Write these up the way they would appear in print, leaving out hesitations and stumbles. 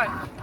Давай.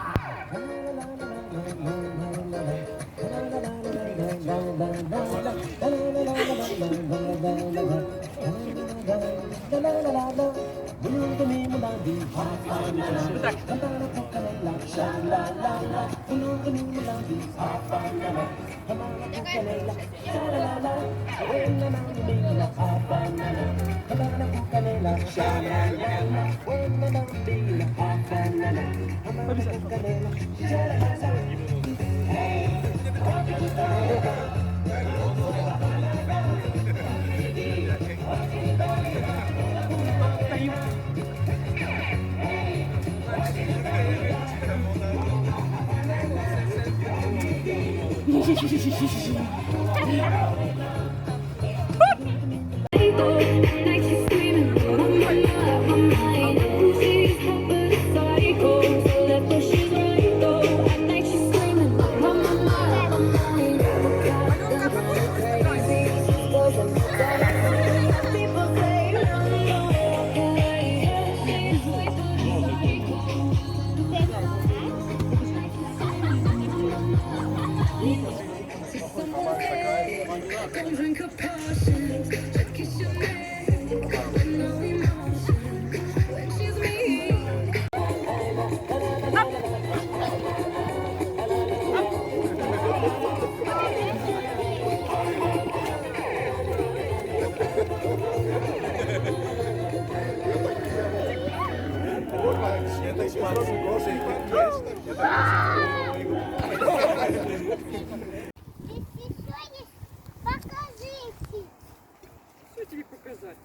Что тебе показать?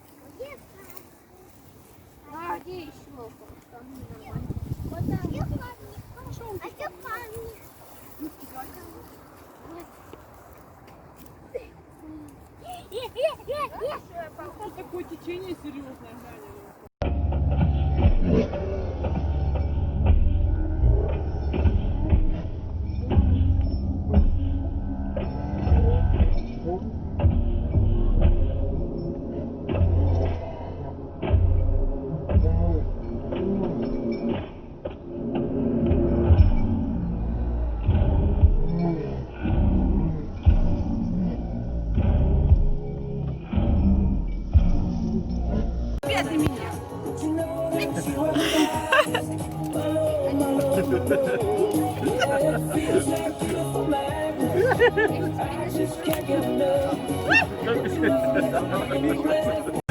А где еще? Там нормально. Вот там. А где памятник? Такое течение серьезное, Ганя.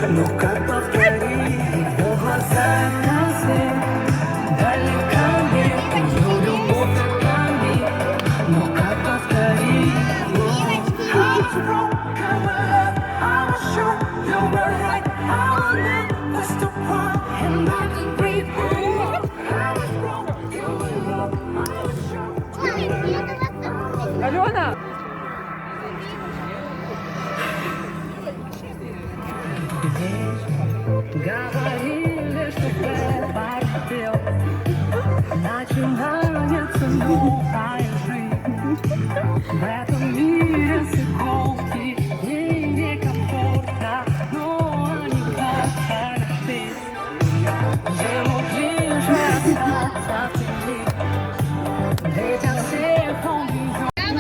Ну-ка повтори, его глаза на свет, далеко нет, любовь на память. Ну-ка повтори, I was wrong, I was sure you were right, our land was too far, and I could breathe. I was wrong, you were wrong, I was sure you were right. Алена! Говорили, что предпочтел, начинается новая жизнь. В этом мире секунды и некомфортно, но они как-то здесь. Ему ближе остаться в тени, ведь от всех он бежит.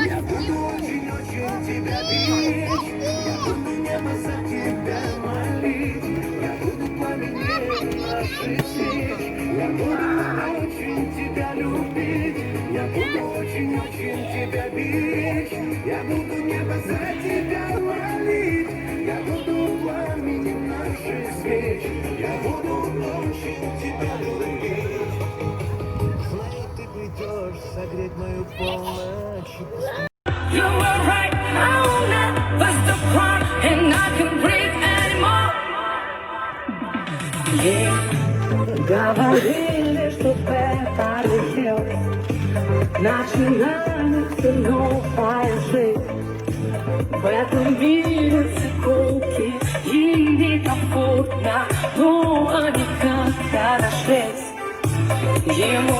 Я буду очень-очень тебя беречь, я буду небо за тебя молить. Я буду очень тебя любить, я буду очень-очень тебя беречь, я буду небо за тебя молить, я буду пламенем наших свеч, я буду очень тебя любить. Знаю, ты придешь согреть мою полночь. You were right, I will never stop crying, and I can't breathe anymore. Говорили, что это летел, начинается новая жизнь. В этом мире секунды и некомфортно, но они как-то нашлись. Ему